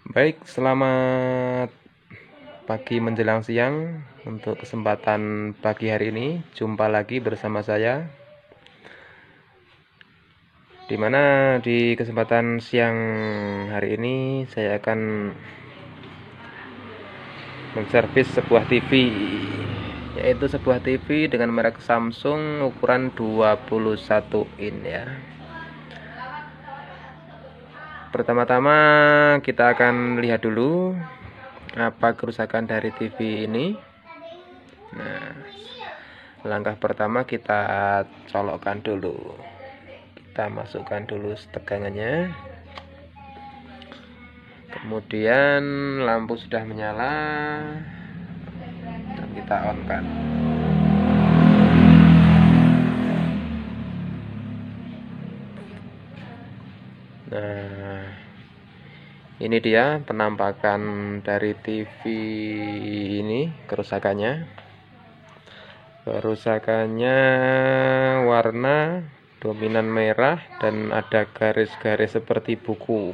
Baik, selamat pagi menjelang siang. Untuk kesempatan pagi hari ini, jumpa lagi bersama saya. Dimana di kesempatan siang hari ini saya akan menservis sebuah TV, yaitu sebuah TV dengan merek Samsung ukuran 21 in ya. Pertama-tama kita akan lihat dulu apa kerusakan dari TV ini. Nah, langkah pertama kita colokkan dulu. Kita masukkan dulu tegangannya. Kemudian lampu sudah menyala dan kita on kan. Nah, ini dia penampakan dari TV ini kerusakannya. Kerusakannya warna dominan merah dan ada garis-garis seperti buku.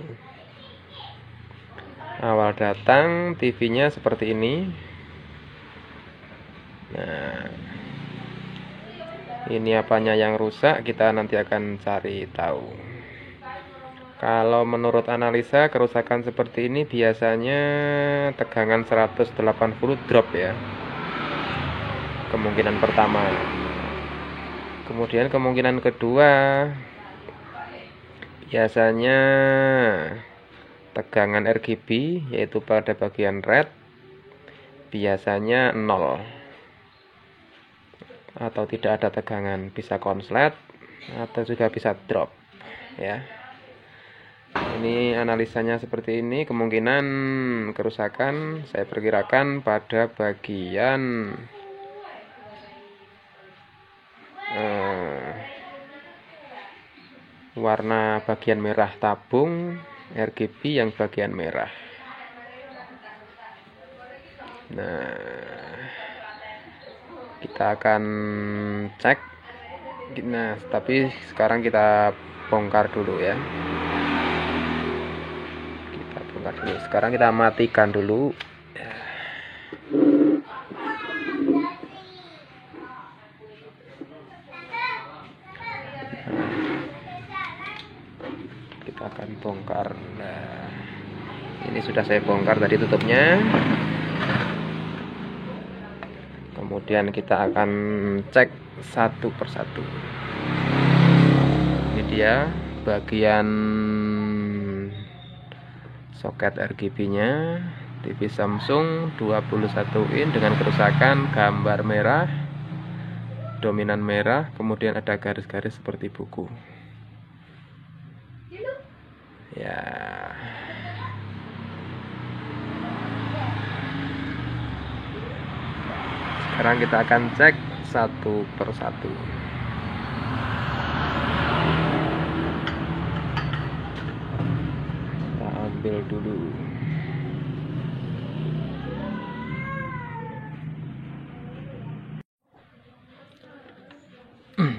Awal datang TV-nya seperti ini. Nah, ini apanya yang rusak, kita nanti akan cari tahu. Kalau menurut analisa, kerusakan seperti ini biasanya tegangan 180 drop ya. Kemungkinan pertama. Kemudian kemungkinan kedua, biasanya tegangan RGB, yaitu pada bagian red, biasanya 0 atau tidak ada tegangan, bisa konslet atau juga bisa drop ya. Ini analisanya seperti ini. Kemungkinan kerusakan saya perkirakan pada bagian warna bagian merah tabung RGB yang bagian merah. Nah, kita akan cek. Nah, tapi sekarang kita bongkar dulu ya. Kita bongkar dulu. Sekarang kita matikan dulu. Kita akan bongkar. Nah, ini sudah saya bongkar tadi tutupnya. Kemudian kita akan cek satu persatu. Ini dia bagian soket RGB-nya TV Samsung 21 in dengan kerusakan gambar merah, dominan merah, kemudian ada garis-garis seperti buku. Ya. Sekarang kita akan cek satu persatu. Kita ambil dulu.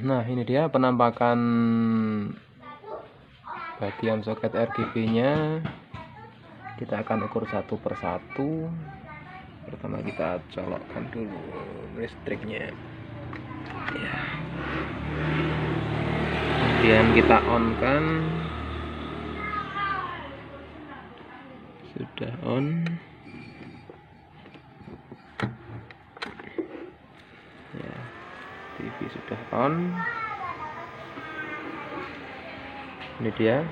Nah, ini dia penampakan bagian soket RGB-nya. Kita akan ukur satu persatu. Pertama kita colokkan dulu listriknya ya. Kemudian kita on kan. Sudah on. Ya, TV sudah on. Ini dia.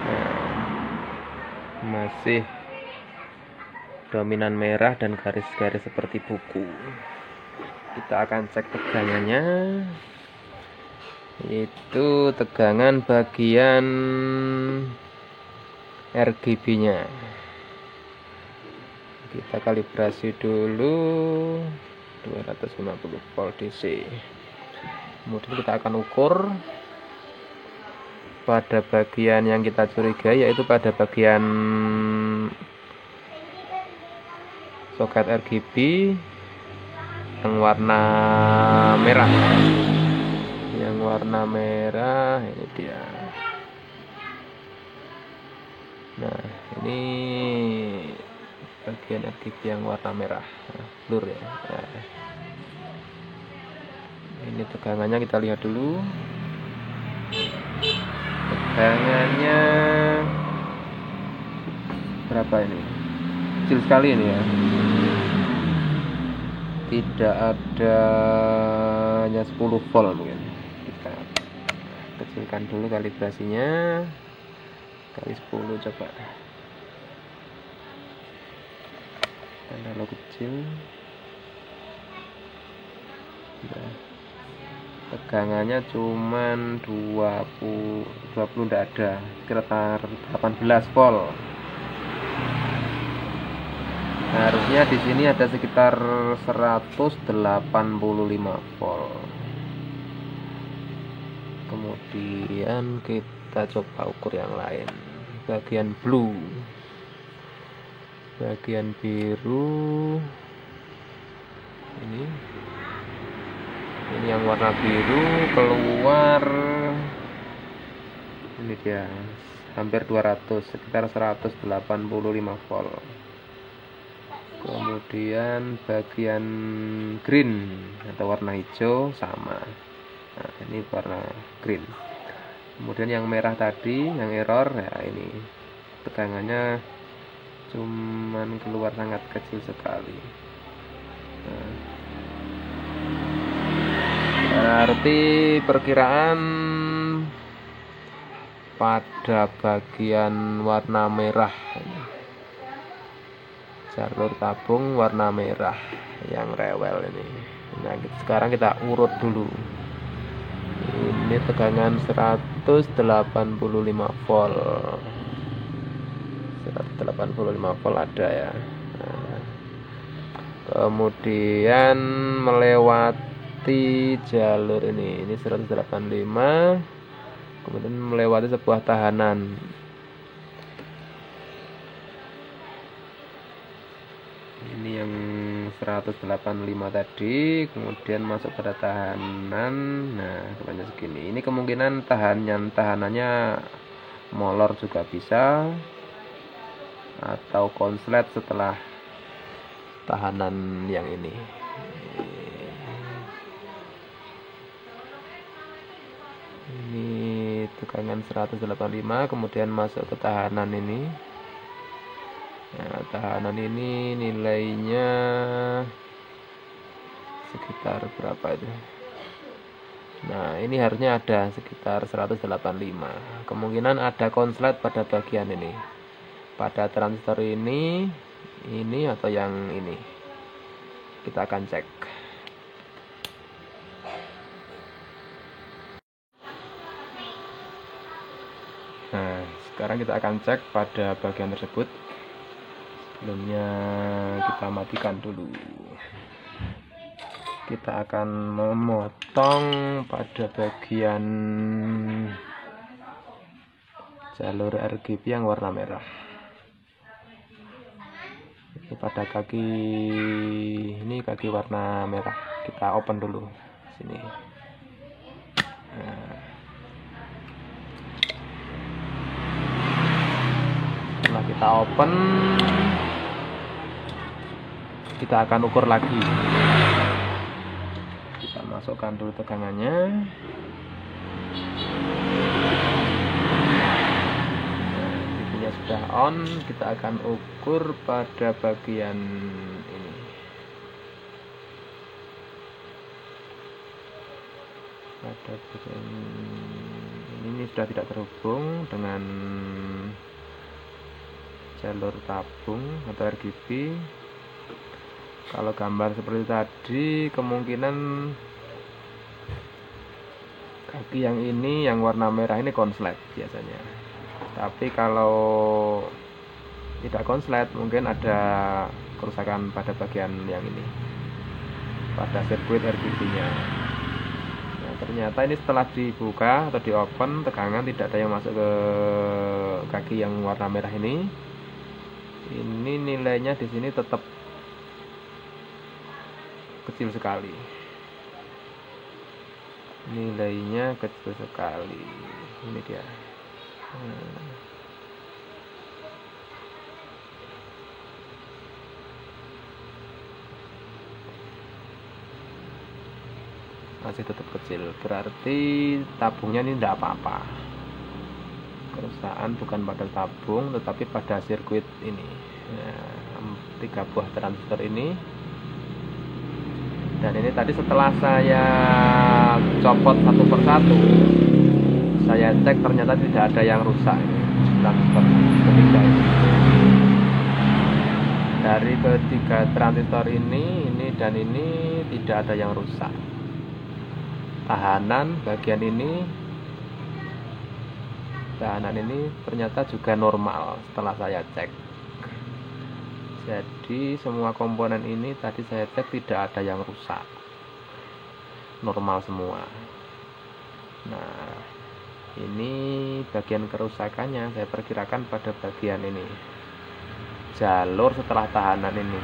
Nah, masih dominan merah dan garis-garis seperti buku. Kita akan cek tegangannya, yaitu tegangan bagian RGB-nya. Kita kalibrasi dulu 250 volt DC. Kemudian kita akan ukur pada bagian yang kita curigai, yaitu pada bagian soket RGB yang warna merah. Yang warna merah ini dia. Nah, ini ini bagian RGB yang warna merah, blur ya. Nah, ini tegangannya kita lihat dulu. Tegangannya berapa ini? Kecil sekali ini ya. Tidak ada, hanya 10 volt mungkin. Kita kecilkan dulu kalibrasinya, kali 10 coba. Terlalu kecil. Nah, tegangannya cuman 20 tidak ada, sekitar 18 volt. Harusnya di sini ada sekitar 185 volt. Kemudian kita coba ukur yang lain. Bagian blue, bagian biru. Ini yang warna biru keluar. Ini dia, hampir 200, sekitar 185 volt. Kemudian bagian green atau warna hijau sama. Nah, ini warna green. Kemudian yang merah tadi, yang error ya, ini tegangannya cuman keluar sangat kecil sekali. Nah, berarti perkiraan pada bagian warna merah, jalur tabung warna merah yang rewel ini. Nah, sekarang kita urut dulu. Ini tegangan 185 volt. 185 volt ada ya. Nah, kemudian melewati jalur ini 185, kemudian melewati sebuah tahanan. Ini yang 185 tadi, kemudian masuk pada tahanan. Nah, tekanannya segini. Ini kemungkinan tahanannya molor juga bisa, atau konslet setelah tahanan yang ini. Ini tegangan 185, kemudian masuk ke tahanan ini. Nah, tahanan ini nilainya sekitar berapa itu? Nah, ini harusnya ada sekitar 185. Kemungkinan ada konslet pada bagian ini, pada transistor ini atau yang ini. Kita akan cek. Nah, sekarang kita akan cek pada bagian tersebut. Sebelumnya kita matikan dulu. Kita akan memotong pada bagian jalur RGB yang warna merah. Ini pada kaki ini, kaki warna merah. Kita open dulu sini. Nah, setelah kita open, kita akan ukur lagi. Kita masukkan dulu tegangannya. Nah, TV-nya sudah on. Kita akan ukur pada bagian ini. Pada bagian ini sudah tidak terhubung dengan jalur tabung atau RGB. Kalau gambar seperti tadi, kemungkinan kaki yang ini, yang warna merah ini konslet biasanya. Tapi kalau tidak konslet, mungkin ada kerusakan pada bagian yang ini, pada sirkuit RGB-nya. Nah, ternyata ini setelah dibuka atau di open, tegangan tidak ada yang masuk ke kaki yang warna merah ini. Ini nilainya di sini tetap kecil sekali. Nilainya kecil sekali. Ini dia. masih tetap kecil, berarti tabungnya ini tidak apa-apa. Kerusakan bukan pada tabung tetapi pada sirkuit ini. Nah, 3 buah transistor ini. Dan ini tadi setelah saya copot satu persatu, saya cek ternyata tidak ada yang rusak. Transistor ketiga ini, dari ketiga transistor ini dan ini tidak ada yang rusak. Tahanan bagian ini, ternyata juga normal setelah saya cek. Jadi semua komponen ini tadi saya cek tidak ada yang rusak, normal semua. Nah, ini bagian kerusakannya saya perkirakan pada bagian ini, jalur setelah tahanan ini.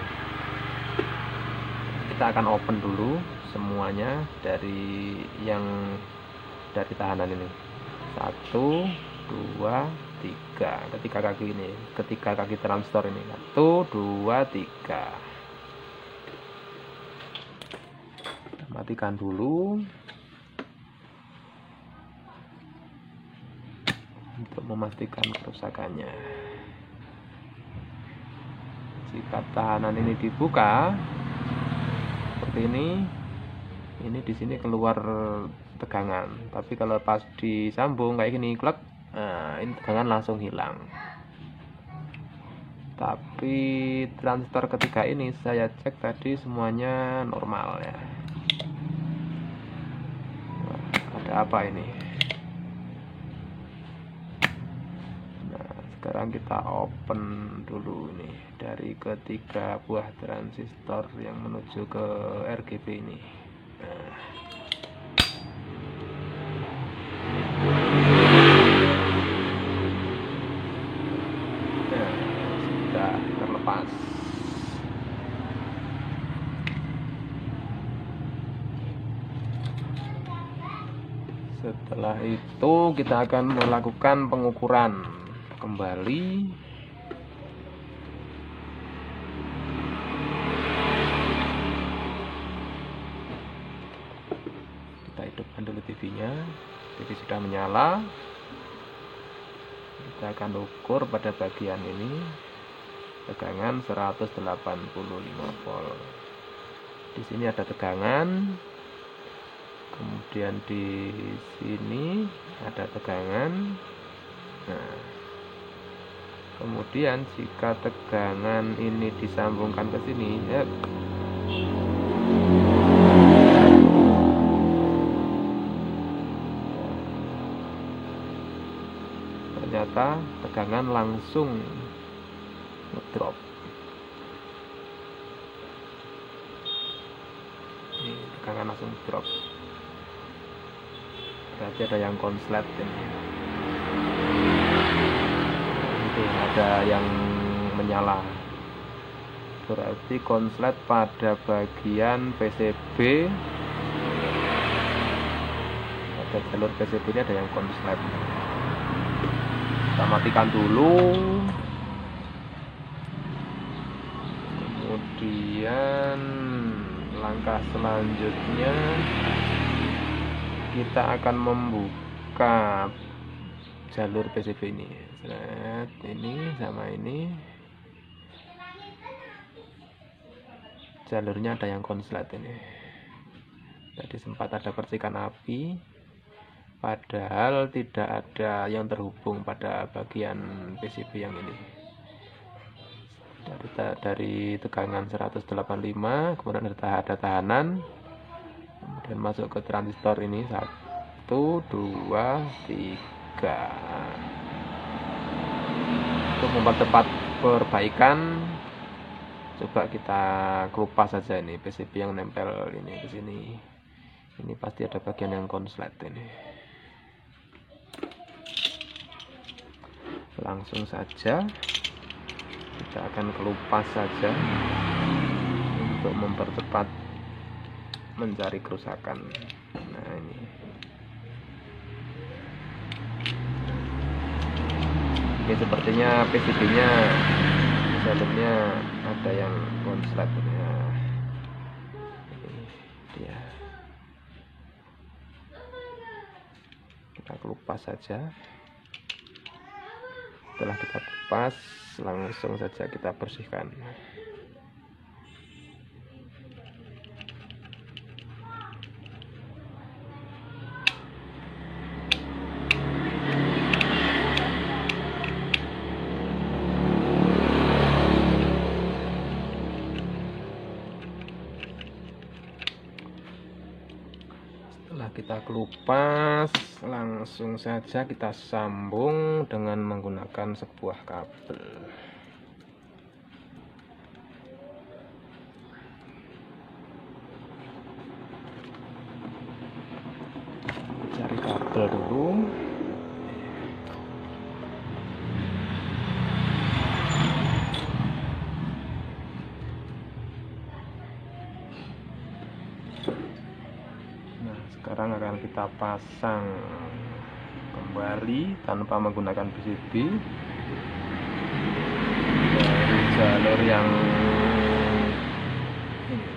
Kita akan open dulu semuanya dari tahanan ini. 1, 2, 3. Ketiga kaki transistor ini. 1, 2, 3. Kita matikan dulu untuk memastikan kerusakannya. Jika tahanan ini dibuka seperti ini di sini keluar tegangan. Tapi kalau pas disambung kayak gini, klek, nah ini tegangan langsung hilang. Tapi transistor ketiga ini saya cek tadi semuanya normal ya. Nah, ada apa ini? Nah, sekarang kita open dulu ini dari ketiga buah transistor yang menuju ke RGB ini. Nah, sudah terlepas. Setelah itu kita akan melakukan pengukuran kembali. Kita hidupkan dulu TV-nya. TV sudah menyala. Kita akan ukur pada bagian ini tegangan 185 volt. Di sini ada tegangan. Kemudian di sini ada tegangan. Nah, kemudian jika tegangan ini disambungkan ke sini, ya, ternyata tegangan langsung ngedrop. Ini tegangan langsung drop. Berarti ada yang konslet ini. Ada yang menyala, berarti konslet pada bagian PCB, pada jalur PCB ini ada yang konslet. Kita matikan dulu, kemudian langkah selanjutnya kita akan membuka jalur PCB ini. Ini sama ini jalurnya ada yang konslet ini. Tadi sempat ada percikan api, padahal tidak ada yang terhubung pada bagian PCB yang ini. Dari tegangan 185, kemudian ada tahanan, kemudian masuk ke transistor ini 1, 2, 3. Untuk mempercepat perbaikan, coba kita kelupas saja ini PCB yang nempel ini ke sini. Ini pasti ada bagian yang konslet ini. Langsung saja kita akan kelupas saja untuk mempercepat mencari kerusakan. Nah, ini sepertinya PCB-nya jalurnya ada yang konslet. Nah, ini dia. kita kelupas saja. Setelah kita kupas, langsung saja kita bersihkan. Setelah kita kelupas, langsung saja kita sambung dengan menggunakan sebuah kabel. Cari kabel dulu. Nah, sekarang akan kita pasang kembali tanpa menggunakan PCB dari jalur yang ini.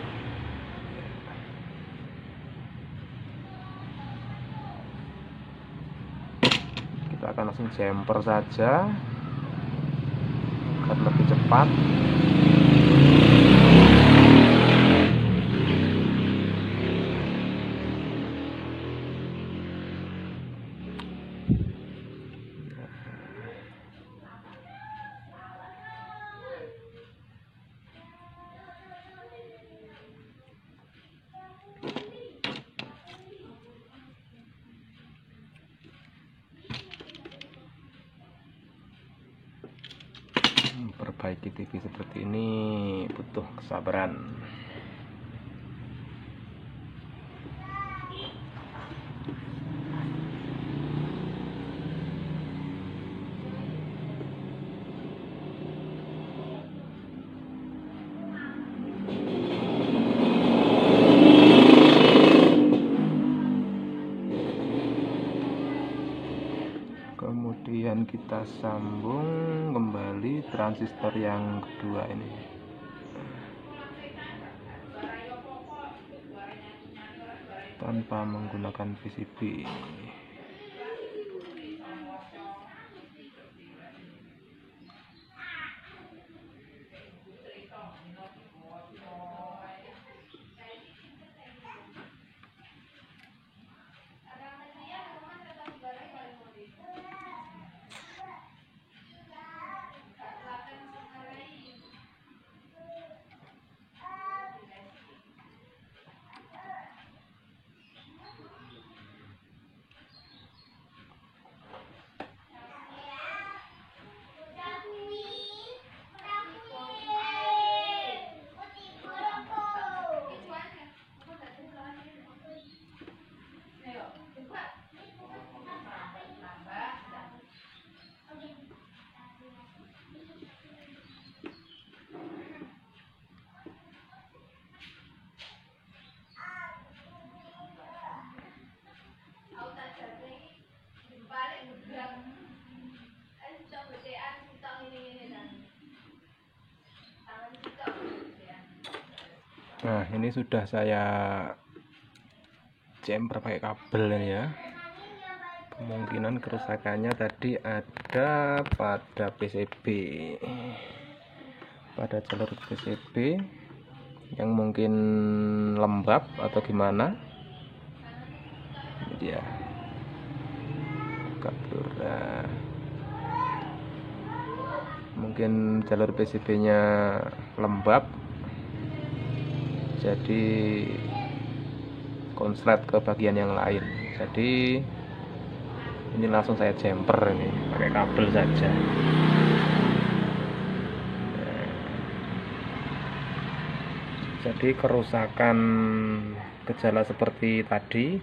Kita akan langsung jumper saja agar lebih cepat. Perbaiki TV seperti ini butuh kesabaran. Kemudian kita sambung kembali transistor yang kedua ini. Tanpa menggunakan PCB. Nah, ini sudah saya jumper pakai kabel ini ya. Kemungkinan kerusakannya tadi ada pada PCB, pada jalur PCB yang mungkin lembab atau gimana. Ini dia kabel. Mungkin jalur PCB-nya lembab, jadi konslet ke bagian yang lain. Jadi ini langsung saya jumper ini pakai kabel saja. Jadi kerusakan gejala seperti tadi,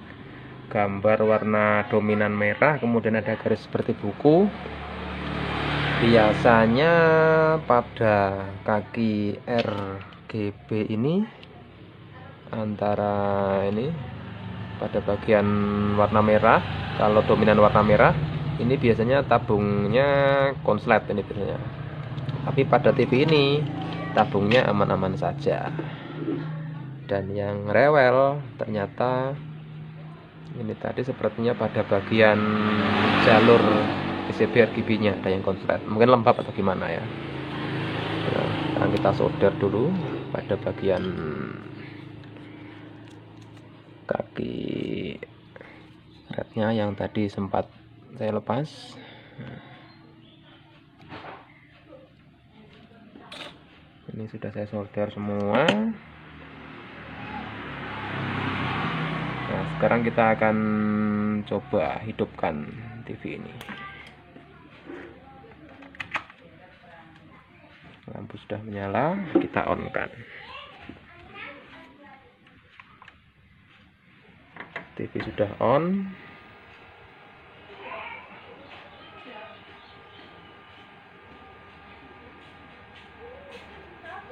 gambar warna dominan merah, kemudian ada garis seperti buku, biasanya pada kaki RGB ini, antara ini pada bagian warna merah, kalau dominan warna merah ini biasanya tabungnya konslet ini biasanya. Tapi pada TV ini tabungnya aman-aman saja. Dan yang rewel ternyata Ini tadi sepertinya pada bagian jalur PCB RGB-nya ada yang konslet, mungkin lembab atau gimana ya. Nah, sekarang kita solder dulu pada bagian kaki rednya yang tadi sempat saya lepas. Ini sudah saya solder semua. Nah, sekarang kita akan coba hidupkan TV ini. Lampu sudah menyala, kita on kan. TV sudah on.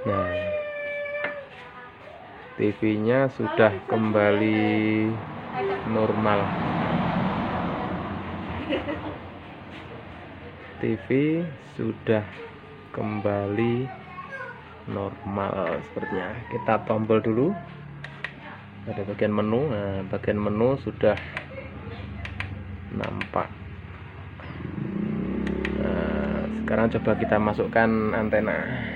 Nah, TV-nya sudah kembali normal. TV sudah kembali normal sepertinya. Kita tombol dulu pada bagian menu. Nah, bagian menu sudah nampak. Nah, sekarang coba kita masukkan antena.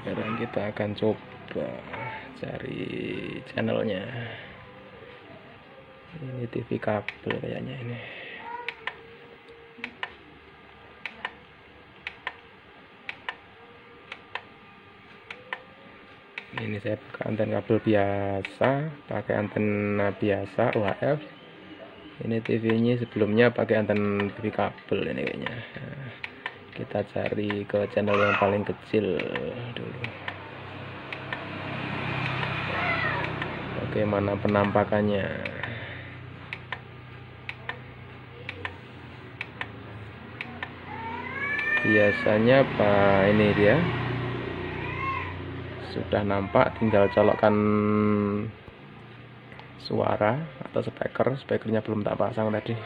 Sekarang kita akan coba cari channelnya. Ini TV kabel kayaknya ini. Ini saya pakai antena kabel biasa, pakai antena biasa UHF. Ini TV-nya sebelumnya pakai antena TV kabel ini kayaknya. Nah, kita cari ke channel yang paling kecil dulu. Bagaimana penampakannya? Biasanya ini dia sudah nampak, tinggal colokkan suara atau speakernya belum tak pasang tadi.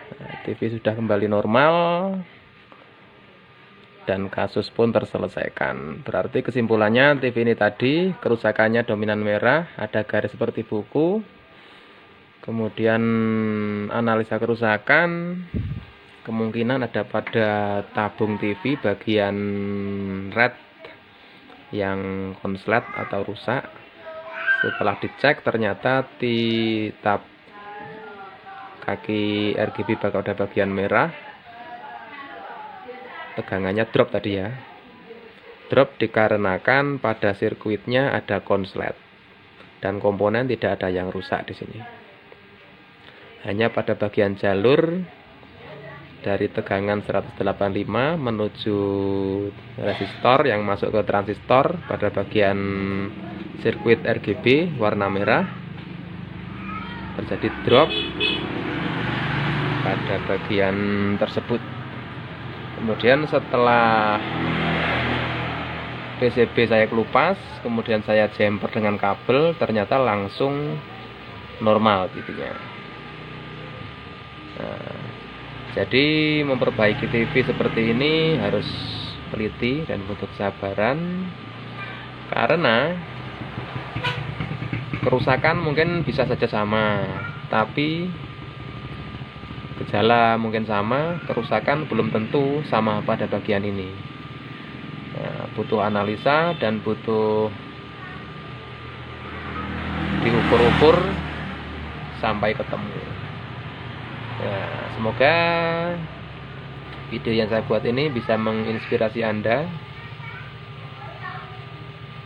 Nah, TV sudah kembali normal dan kasus pun terselesaikan. Berarti kesimpulannya TV ini tadi kerusakannya dominan merah, ada garis seperti buku. Kemudian analisa kerusakan kemungkinan ada pada tabung TV bagian red yang konslet atau rusak. Setelah dicek ternyata di tab kaki RGB pada bagian merah tegangannya drop tadi ya. Drop dikarenakan pada sirkuitnya ada konslet dan komponen tidak ada yang rusak di sini. Hanya pada bagian jalur dari tegangan 185 menuju resistor yang masuk ke transistor pada bagian sirkuit RGB warna merah terjadi drop pada bagian tersebut. Kemudian setelah PCB saya kelupas, kemudian saya jumper dengan kabel, ternyata langsung normal TV-nya. Nah, jadi memperbaiki TV seperti ini harus teliti dan butuh kesabaran, karena kerusakan mungkin bisa saja sama, tapi gejala mungkin sama, kerusakan belum tentu sama pada bagian ini. Nah, butuh analisa dan butuh diukur-ukur sampai ketemu. Ya, semoga video yang saya buat ini bisa menginspirasi Anda.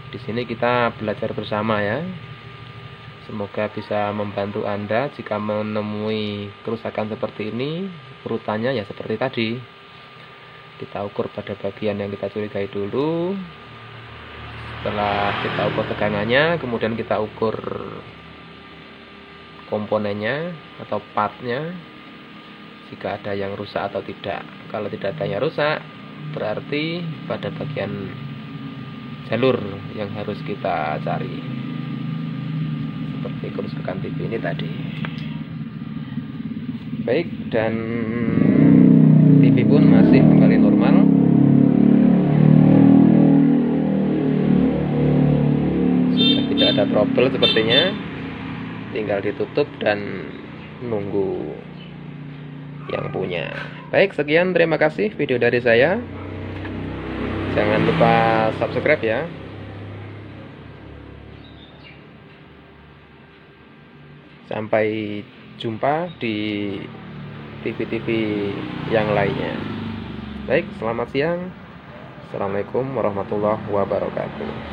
Di sini kita belajar bersama ya. Semoga bisa membantu Anda jika menemui kerusakan seperti ini. Urutannya ya seperti tadi. Kita ukur pada bagian yang kita curigai dulu. Setelah kita ukur tegangannya, kemudian kita ukur komponennya atau partnya, jika ada yang rusak atau tidak. Kalau tidak ada yang rusak, berarti pada bagian jalur yang harus kita cari. Seperti di kerusakan TV ini tadi. Baik, dan TV pun masih kembali normal. Sudah tidak ada trouble sepertinya. Tinggal ditutup dan nunggu yang punya. Baik, sekian, terima kasih video dari saya. Jangan lupa subscribe ya. Sampai jumpa di TV-TV yang lainnya. Baik, selamat siang. Assalamualaikum warahmatullahi wabarakatuh.